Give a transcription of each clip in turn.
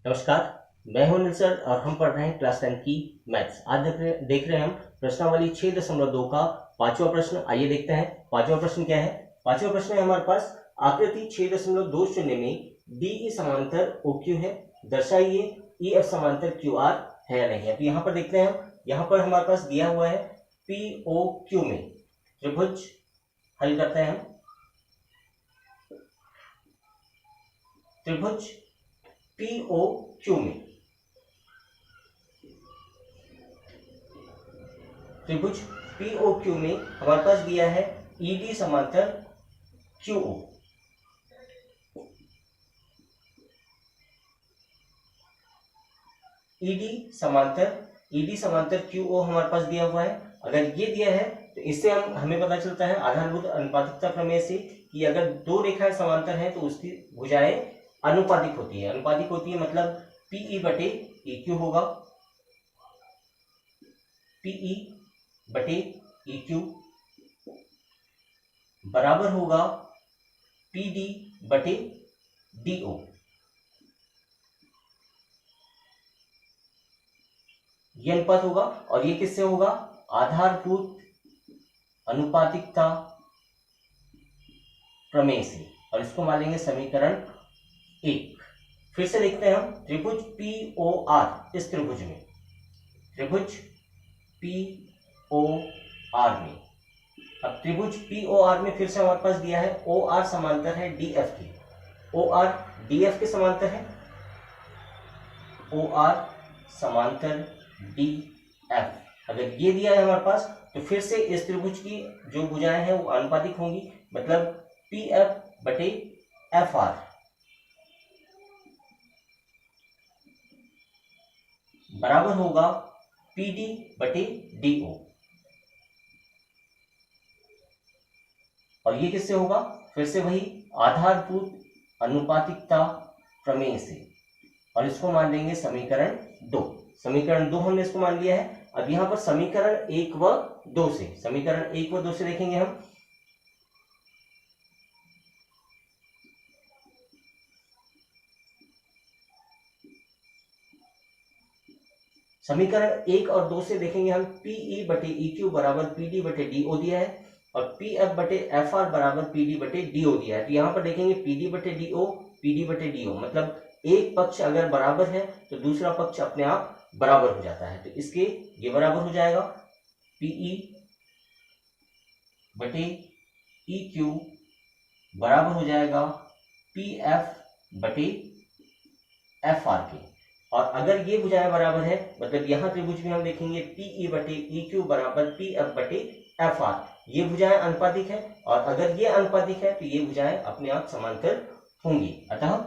नमस्कार, मैं हूं अनिल सर और हम पढ़ रहे हैं क्लास 10 की मैथ्स। आज देख रहे हैं हम प्रश्नावली 6.2 का पांचवा प्रश्न। आइए देखते हैं पांचवा प्रश्न क्या है। पांचवा प्रश्न है हमारे पास, आकृति 6.20 में DE समांतर OQ है, दर्शाइए EF समांतर QR है या नहीं है। तो यहाँ पर देखते हैं हम, यहाँ पर हमारे पास दिया हुआ है POQ में त्रिभुज। हल करते हैं हम। त्रिभुज POQ में, त्रिभुज POQ में हमारे पास दिया है ED समांतर QO। ED समांतर QO हमारे पास दिया हुआ है। अगर ये दिया है तो इससे हमें पता चलता है आधारभूत अनुपातिकता प्रमेय से कि अगर दो रेखाएं समांतर हैं तो उसकी भुजाएं अनुपातिक होती है। अनुपातिक होती है मतलब PE बटे EQ होगा, PE बटे EQ बराबर होगा PD बटे DO। ये अनुपात होगा और ये किससे होगा? आधारभूत अनुपातिकता प्रमेय से, और इसको मान लेंगे समीकरण 1। फिर से देखते हैं हम त्रिभुज POR। इस त्रिभुज में, त्रिभुज POR में, अब त्रिभुज POR में फिर से हमारे पास दिया है OR समांतर है DF की। OR DF के समांतर है, OR समांतर DF। अगर ये दिया है हमारे पास तो फिर से इस त्रिभुज की जो भुजाएं हैं वो अनुपातिक होंगी, मतलब PF बटे FR बराबर होगा PD बटे DO। और ये किससे होगा? फिर से वही आधारभूत अनुपातिकता प्रमेय से, और इसको मान लेंगे समीकरण 2। समीकरण 2 हमने इसको मान लिया है। अब यहां पर समीकरण 1 व 2 से, समीकरण 1 व 2 से देखेंगे हम। समीकरण 1 और 2 से देखेंगे हम, PE बटे EQ बराबर PD बटे DO दिया है और PF बटे FR बराबर PD बटे DO दिया है। तो यहाँ पर देखेंगे PD बटे DO, PD बटे DO, मतलब एक पक्ष अगर बराबर है तो दूसरा पक्ष अपने आप बराबर हो जाता है। तो इसके ये बराबर हो जाएगा PE बटे EQ बराबर हो जाएगा PF बटे FR के। और अगर ये भुजाएं बराबर है, मतलब यहां त्रिभुज में हम देखेंगे PE बटे EQ बराबर PF बटे FR, ये भुजाएं अनुपातिक है, और अगर ये अनुपातिक है तो ये भुजाएं अपने आप समांतर होंगी। अतः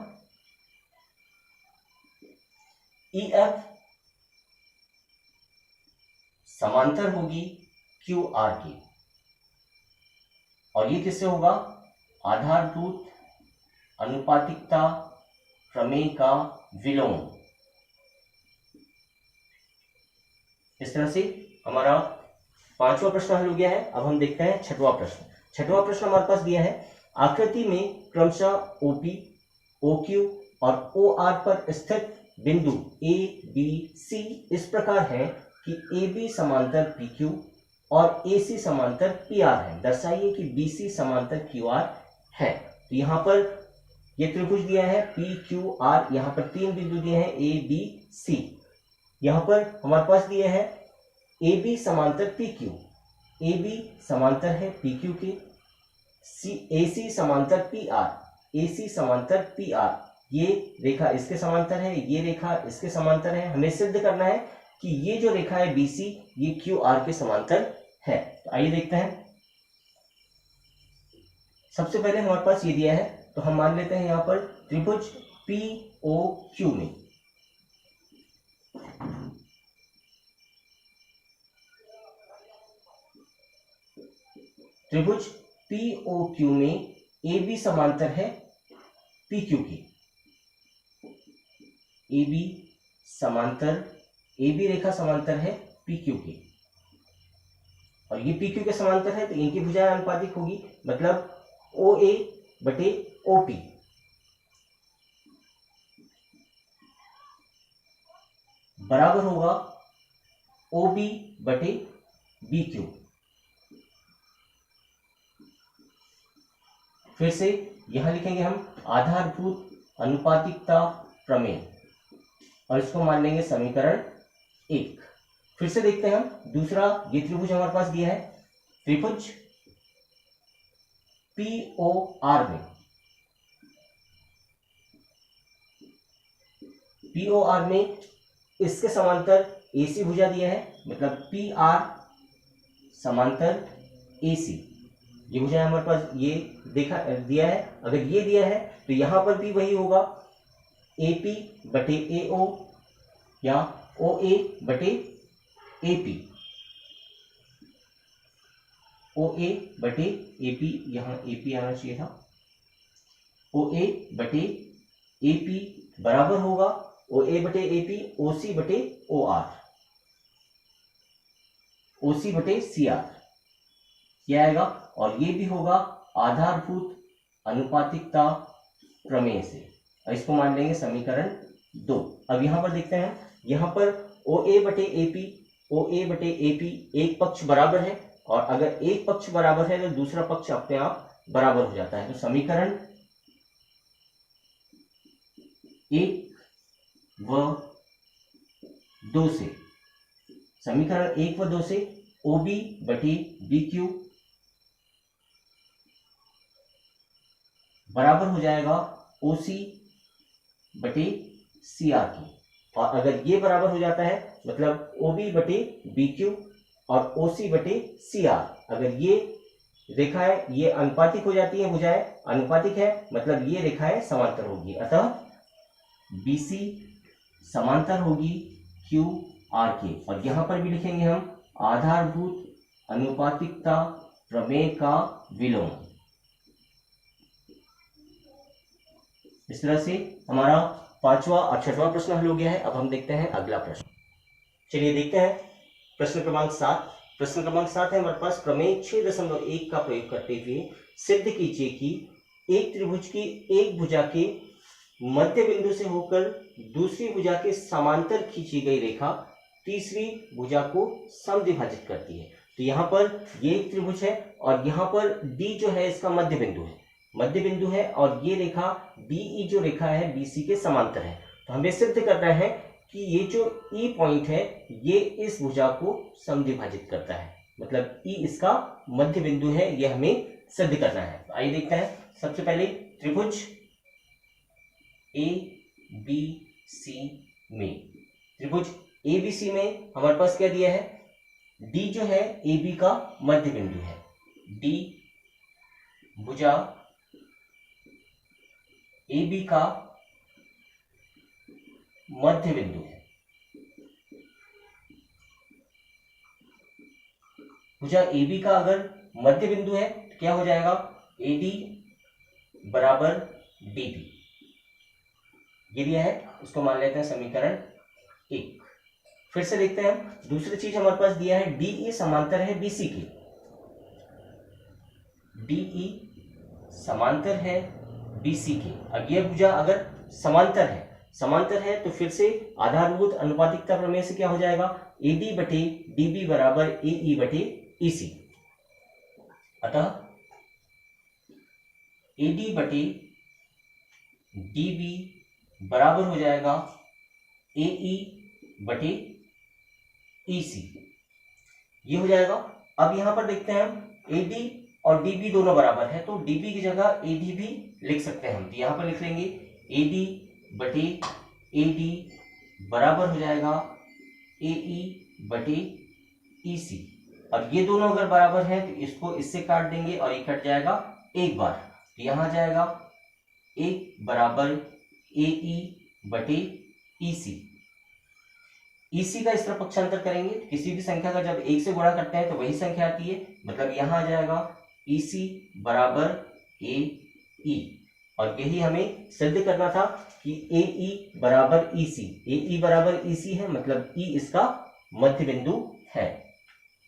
EF समांतर होगी QR की, और ये किससे होगा? आधारभूत अनुपातिकता प्रमेय का विलोम। इस तरह से हमारा पांचवा प्रश्न हल हो गया है। अब हम देखते हैं छठवां प्रश्न। छठवां प्रश्न हमारे पास दिया है, आकृति में क्रमशः OP, OQ और OR पर स्थित बिंदु ABC इस प्रकार है कि AB समांतर PQ और AC समांतर PR है। दर्शाइए कि BC समांतर QR है। तो यहाँ पर ये त्रिभुज दिया है PQR, यहाँ पर तीन बिंदु दिए हैं ABC। यहाँ पर हमारे पास दिए हैं AB समांतर PQ, AB समांतर है PQ के, AC समांतर PR, AC समांतर PR। ये रेखा इसके समांतर है, ये रेखा इसके समांतर है। हमें सिद्ध करना है कि ये जो रेखा है BC ये QR के समांतर है। तो आइए देखते हैं। सबसे पहले हमारे पास ये दिया है तो हम मान लेते हैं यहाँ पर त्रिभुज POQ में, त्रिभुज POQ में AB समांतर है PQ की। AB रेखा समांतर है PQ की, और ये PQ के समांतर है तो इनकी भुजाएं अनुपातिक होगी, मतलब OA बटे OP। बराबर होगा OB बटे BQ। फिर से यहां लिखेंगे हम आधारभूत अनुपातिकता प्रमेय और इसको मान लेंगे समीकरण 1। फिर से देखते हैं हम दूसरा, ये त्रिभुज हमारे पास दिया है, त्रिभुज POR में, POR में इसके समांतर AC भुजा दिया है, मतलब PR समांतर AC, ये भुजा हमारे पास ये देखा दिया है। अगर ये दिया है तो यहां पर भी वही होगा, AP बटे AO या OA बटे AP, OA बटे AP, यहां AP आना चाहिए था, OA बटे AP बराबर होगा OA बटे AP OC बटे OR, OC बटे CR, यह आएगा। और ये भी होगा आधारभूत अनुपातिकता प्रमेय से, और इसको मान लेंगे समीकरण 2। अब यहां पर देखते हैं, यहां पर OA बटे AP एक पक्ष बराबर है, और अगर एक पक्ष बराबर है तो दूसरा पक्ष अपने आप बराबर हो जाता है। तो समीकरण 1 व 2 से, समीकरण 1 व 2 से OB बटे BQ बराबर हो जाएगा OC बटे CR की। और अगर ये बराबर हो जाता है मतलब OB बटे BQ और OC बटे CR, अगर ये रेखाएं ये अनुपातिक हो जाती है, भुजाएं अनुपातिक है, मतलब ये रेखाएं समांतर होगी, अतः BC समांतर होगी QR के। और यहां पर भी लिखेंगे हम आधारभूत अनुपातिकता प्रमेय का विलोम। इस तरह से हमारा 5वां और 6वां प्रश्न हल हो गया है। अब हम देखते हैं अगला प्रश्न। चलिए देखते हैं प्रश्न क्रमांक 7। प्रश्न क्रमांक 7 है हमारे पास, प्रमेय 6.1 का प्रयोग करते हुए सिद्ध कीजिए कि एक त्रिभुज की एक भुजा के मध्य बिंदु से होकर दूसरी भुजा के समांतर खींची गई रेखा तीसरी भुजा को समद्विभाजित करती है। तो यहाँ पर ये एक त्रिभुज है और यहाँ पर D जो है इसका मध्य बिंदु है, और ये रेखा DE जो रेखा है BC के समांतर है। तो हमें सिद्ध करना है कि ये जो E पॉइंट है ये इस भुजा को समद्विभाजित करता है, मतलब E इसका मध्य बिंदु है, ये हमें सिद्ध करना है। तो आइए देखते हैं। सबसे पहले त्रिभुज ABC में, त्रिभुज ABC में हमारे पास क्या दिया है, D जो है AB का मध्य बिंदु है, D भुजा AB का मध्य बिंदु है। भुजा AB का अगर मध्य बिंदु है तो क्या हो जाएगा, AD बराबर DB, ये दिया है, उसको मान लेते हैं समीकरण 1। फिर से देखते हैं हम, दूसरी चीज हमारे पास दिया है DE समांतर है BC के, DE समांतर है BC के। अब यह भुजा अगर समांतर है तो फिर से आधारभूत अनुपातिकता प्रमेय से क्या हो जाएगा, AD बटे DB बराबर AE बटे EC, अतः AD बटे DB बराबर हो जाएगा AE बटे EC, ये हो जाएगा। अब यहां पर देखते हैं हम, AD और DB दोनों बराबर है तो DB की जगह AD भी लिख सकते हैं हम। तो यहां पर लिख लेंगे AD बटे AD बराबर हो जाएगा AE बटे EC, और ये दोनों अगर बराबर है तो इसको इससे काट देंगे और ये कट जाएगा एक बार, तो यहां आ जाएगा 1 बराबर AE बटे EC। EC का इस तरफ पक्षांतर करेंगे, किसी भी संख्या का जब 1 से गुणा करते हैं तो वही संख्या आती है, मतलब यहां आ जाएगा EC बराबर AE, और यही हमें सिद्ध करना था कि AE बराबर EC, AE बराबर EC है, मतलब E इसका मध्य बिंदु है,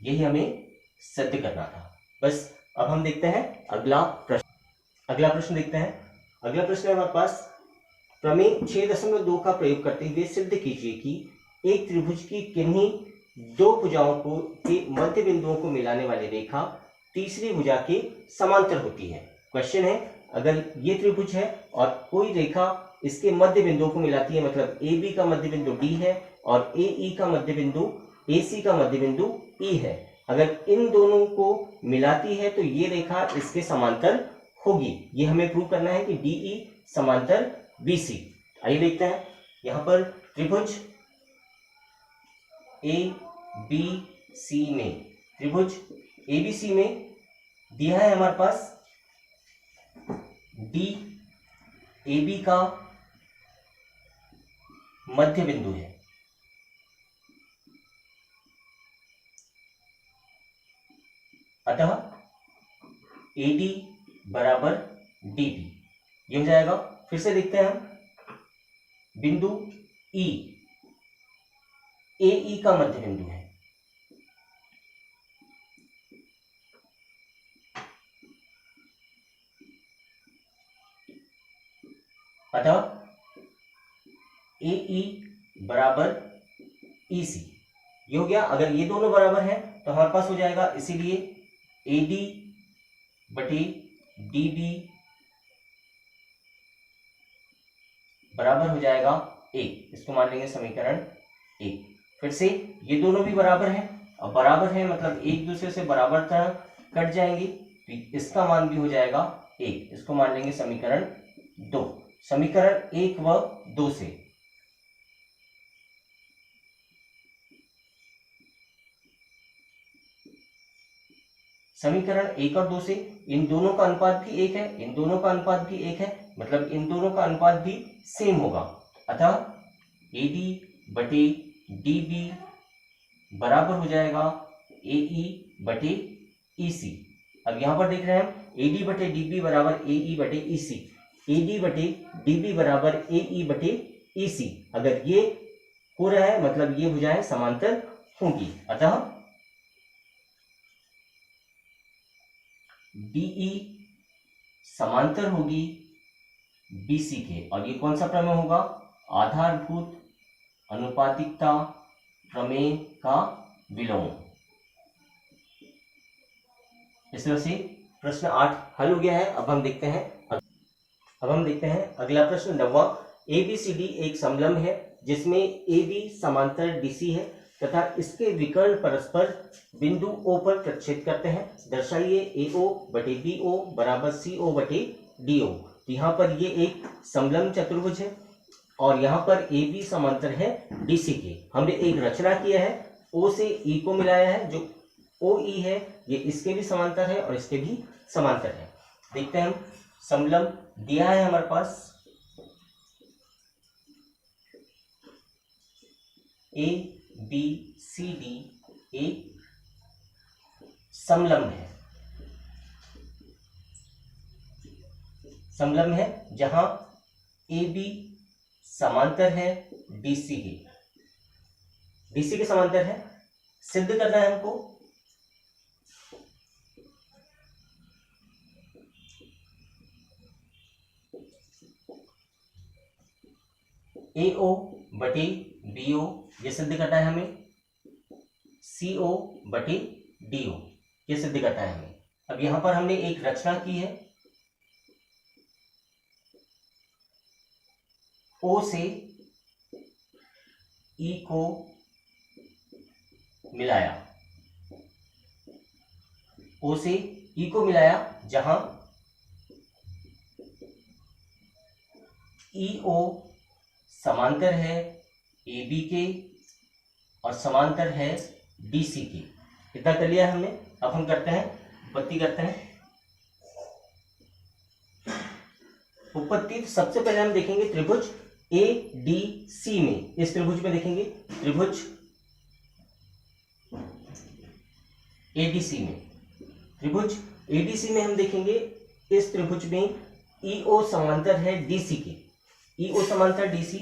यही हमें सिद्ध करना था। बस अब हम देखते हैं अगला प्रश्न देखते हैं। अगला प्रश्न है हमारे पास, प्रमेय 6.2 का प्रयोग करते हुए सिद्ध कीजिए कि एक त्रिभुज की किन्हीं दो भुजाओं को के मध्य बिंदुओं को मिलाने वाली रेखा तीसरी भुजा के समांतर होती है। क्वेश्चन है, अगर ये त्रिभुज है और कोई रेखा इसके मध्य बिंदुओं को मिलाती है, मतलब ए बी का मध्य बिंदु डी है और ए ई का मध्य बिंदु ए सी का मध्य बिंदु ई है, अगर इन दोनों को मिलाती है तो ये रेखा इसके समांतर होगी। ये हमें प्रूव करना है कि डीई समांतर बीसी। आइए देखते हैं, यहां पर त्रिभुज ए बी सी में, त्रिभुज एबीसी में दिया है हमारे पास डी ए बी का मध्य बिंदु है, अतः AD बराबर DB, ये हो जाएगा। फिर से देखते हैं हम, बिंदु E AE का मध्य बिंदु है, अतः AE बराबर EC, ये हो गया। अगर ये दोनों बराबर हैं तो हमारे पास हो जाएगा, इसीलिए AD बटे DB बराबर हो जाएगा 1। इसको मान लेंगे समीकरण 1। फिर से ये दोनों भी बराबर हैं, अब बराबर है मतलब एक दूसरे से बराबर तरह कट जाएंगे, तो इसका मान भी हो जाएगा 1। इसको मान लेंगे समीकरण 2। समीकरण 1 व 2 से समीकरण 1 और 2 से इन दोनों का अनुपात भी 1 है, इन दोनों का अनुपात भी 1 है, मतलब इन दोनों का अनुपात भी सेम होगा, अतः AD बटे DB बराबर हो जाएगा AE बटे EC। अब यहां पर देख रहे हैं हम, AD बटे DB बराबर AE बटे EC, AD बटे DB बराबर AE बटे EC। अगर ये हो रहा है मतलब ये भुजाएं समांतर होंगी, अतः DE समांतर होगी BC के। और ये कौन सा प्रमेय होगा? आधारभूत अनुपातिकता प्रमेय का विलोम। इस तरह से प्रश्न 8 हल हो गया है। अब हम देखते हैं अगला प्रश्न 9वां। ABCD एक समलंब है जिसमें AB समांतर DC है तथा इसके विकर्ण परस्पर बिंदु O पर प्रक्षेप करते हैं। दर्शाइए AO बटे BO बराबर CO बटे DO। तो यहाँ पर ये एक समलंब चतुर्भुज है और यहाँ पर AB समांतर है DC के। हमने एक रचना किया है, O से E को मिलाया है, जो OE है ये इसके भी समांतर है और इसके भी समांतर है। देखते हैं हम, समलंब दिया है हमारे पास ABCD एक समलंब है जहां AB समांतर है DC के समांतर है। सिद्ध करना है हमको। AO बटे BO ये सिद्ध करना है हमें। CO बटे DO ये सिद्ध करना है हमें। अब यहां पर हमने एक रचना की है, O से E को मिलाया, O से E को मिलाया जहां EO समांतर है AB के और समांतर है DC के। इतना कर लिया हमने। अब हम करते हैं उत्पत्ति करते हैं। उत्पत्ति सबसे पहले हम देखेंगे त्रिभुज ADC में। इस त्रिभुज में देखेंगे त्रिभुज ADC में हम देखेंगे इस त्रिभुज में EO समांतर है DC के। EO समांतर DC,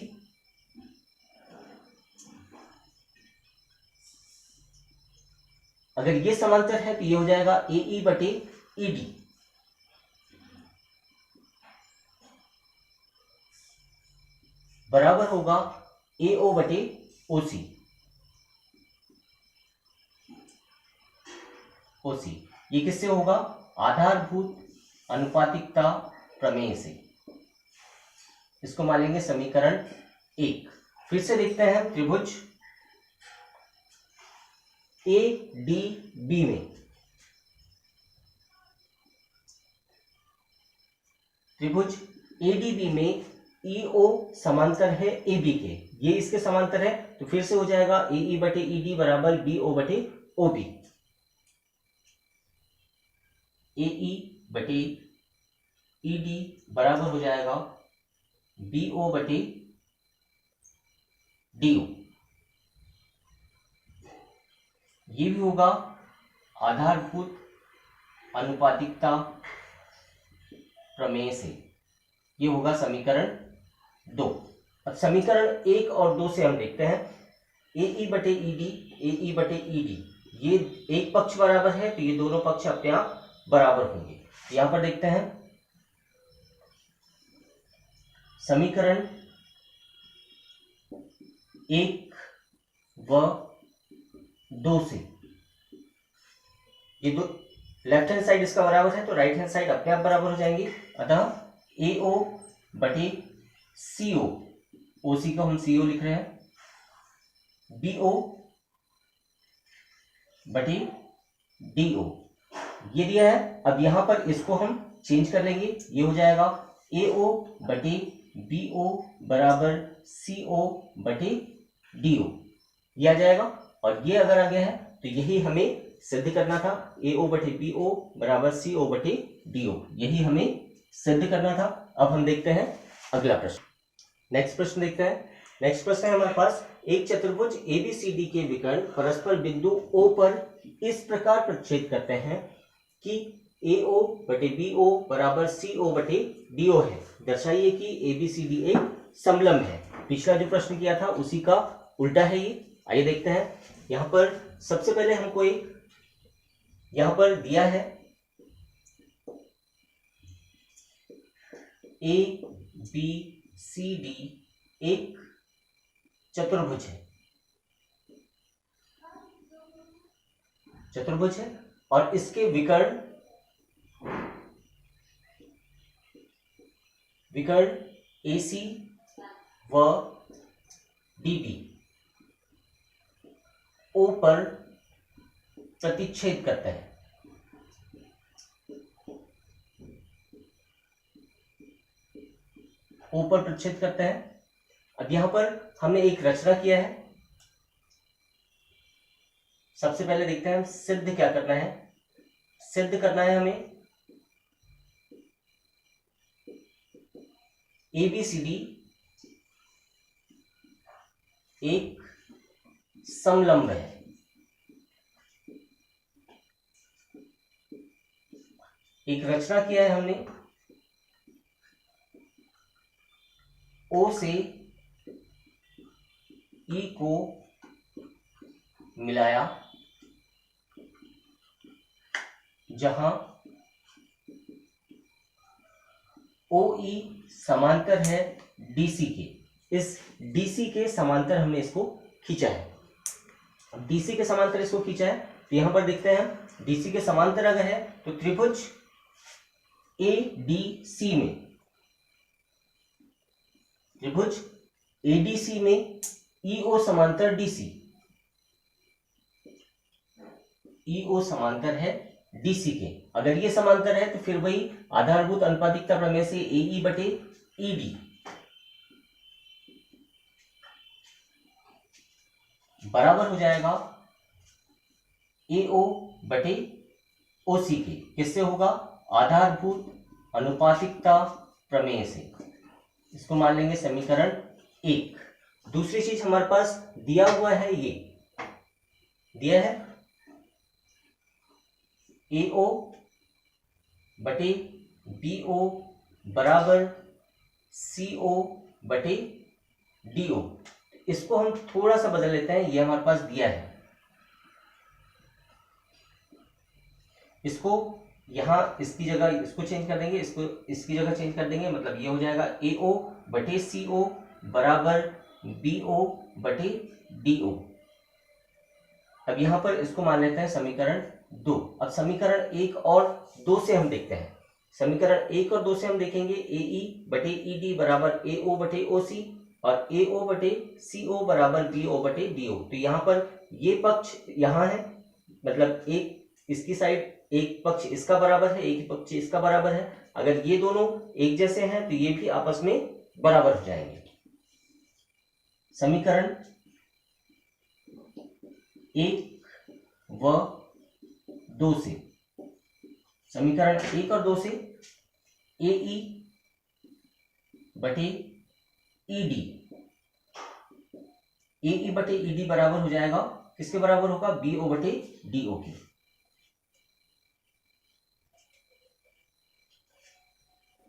अगर ये समांतर है तो ये हो जाएगा AE बटे ED बराबर होगा AO बटे ओसी, ओसी ये किससे होगा? आधारभूत अनुपातिकता प्रमेय से। इसको मान लेंगे समीकरण 1। फिर से देखते हैं त्रिभुज ए डी बी में, त्रिभुज एडीबी में ईओ समांतर है AB के, ये इसके समांतर है, तो फिर से हो जाएगा AE बटे ED बराबर BO बटे OB। AE बटे ED बराबर हो जाएगा BO बटे DO। ये भी होगा आधारभूत अनुपातिकता प्रमेय से। ये होगा समीकरण 2। अब समीकरण 1 और 2 से हम देखते हैं AE बटे ED, AE बटे ED, ये एक पक्ष बराबर है तो ये दोनों पक्ष अपने आप बराबर होंगे। यहां पर देखते हैं समीकरण 1 व 2 से, ये दो लेफ्ट हैंड साइड इसका बराबर है तो राइट हैंड साइड अपने आप बराबर हो जाएंगी। अतः AO बटे CO, OC को हम CO लिख रहे हैं, BO बटे DO ये दिया है। अब यहां पर इसको हम चेंज कर लेंगे, ये हो जाएगा AO बटे BO बराबर CO बटे DO, ये आ जाएगा। और ये अगर आ गया है तो यही हमें सिद्ध करना था, AO बटे BO बराबर CO बटे DO, यही हमें सिद्ध करना था। अब हम देखते हैं अगला प्रश्न। नेक्स्ट प्रश्न देखते हैं। नेक्स्ट प्रश्न है हमारे पास, एक चतुर्भुज ABCD के विकर्ण परस्पर बिंदु O पर इस प्रकार प्रतिच्छेद करते हैं कि AO बटे BO बराबर CO बटे DO है। दर्शाइए कि ABCD एक समलंब है। पिछला जो प्रश्न किया था उसी का उल्टा है ये। आइए देखते हैं। यहाँ पर सबसे पहले हमको एक यहाँ पर दिया है ABCD एक चतुर्भुज है, चतुर्भुज है और इसके विकर्ण AC व DB O पर प्रतिच्छेद करते हैं। O पर प्रतिच्छेद करते हैं। अब यहां पर हमने एक रचना किया है। सबसे पहले देखते हैं हम सिद्ध क्या करना है। सिद्ध करना है हमें ABCD एक समलंब है। एक रचना किया है हमने, O से E को मिलाया, जहां OE समांतर है DC के। इस DC के समांतर हमने इसको खींचा है। अब DC के समांतर इसको खींचा है तो यहां पर देखते हैं DC के समांतर अगर है तो त्रिभुज ADC में, त्रिभुज ADC में EO समांतर DC, EO समांतर है DC के। अगर ये समांतर है तो फिर वही आधारभूत अनुपातिकता प्रमेय से AE बटे ED बराबर हो जाएगा AO बटे OC के। किससे होगा? आधारभूत अनुपातिकता प्रमेय से। इसको मान लेंगे समीकरण 1। दूसरी चीज हमारे पास दिया हुआ है, ये दिया है AO बटे BO बराबर CO बटे DO। इसको हम थोड़ा सा बदल लेते हैं, ये हमारे पास दिया है। इसको यहां इसकी जगह इसको चेंज कर देंगे, इसको इसकी जगह चेंज कर देंगे, मतलब ये हो जाएगा AO बटे CO बराबर BO बटे DO। अब यहां पर इसको मान लेते हैं समीकरण 2। अब समीकरण 1 और 2 से हम देखते हैं। समीकरण 1 और 2 से हम देखेंगे AE बटे ED बराबर AO बटे OC और AO बटे CO बराबर BO बटे DO। तो यहाँ पर ये पक्ष यहाँ है, मतलब एक इसकी साइड, एक पक्ष इसका बराबर है, एक पक्ष इसका बराबर है। अगर ये दोनों एक जैसे हैं तो ये भी आपस में बराबर हो जाएंगे। समीकरण 1 व 2 से, समीकरण 1 और 2 से AE बटे ED, AE बटे ED बराबर हो जाएगा, किसके बराबर होगा? BO बटे DO के।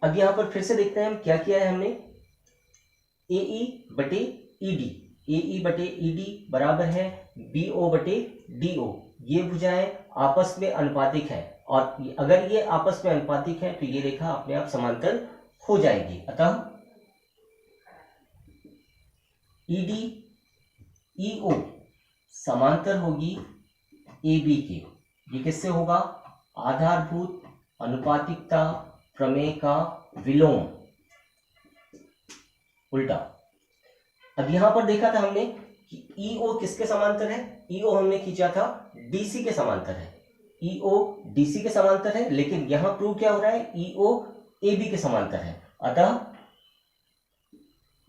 अब यहां पर फिर से देखते हैं हम क्या किया है हमने। AE बटे ED, AE बटे ED बराबर है BO बटे DO। ये भुजाएं आपस में अनुपातिक है और अगर ये आपस में अनुपातिक है तो ये रेखा अपने आप समांतर हो जाएगी। अतः ED EO समांतर होगी AB के। ये किससे होगा? आधारभूत अनुपातिकता प्रमेय का विलोम, उल्टा। अब यहां पर देखा था हमने कि EO किसके समांतर है? EO हमने खींचा था DC के समांतर है। EO DC के समांतर है, लेकिन यहां प्रूव क्या हो रहा है? EO AB के समांतर है। अतः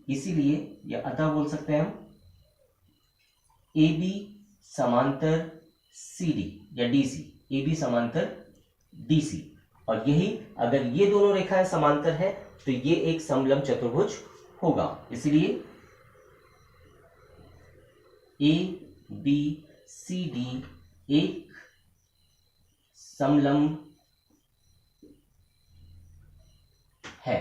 इसीलिए या अतः बोल सकते हैं हम AB समांतर CD या DC, AB समांतर DC। और यही अगर ये दोनों रेखाएं समांतर है तो ये एक समलंब चतुर्भुज होगा। इसलिए ABCD एक समलंब है।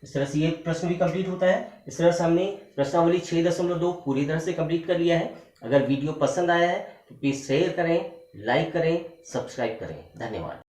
इस तरह से ये प्रश्न भी कंप्लीट होता है। इस तरह से हमने प्रश्नावली 6.2 पूरी तरह से कंप्लीट कर लिया है। अगर वीडियो पसंद आया है तो प्लीज शेयर करें, लाइक करें, सब्सक्राइब करें। धन्यवाद।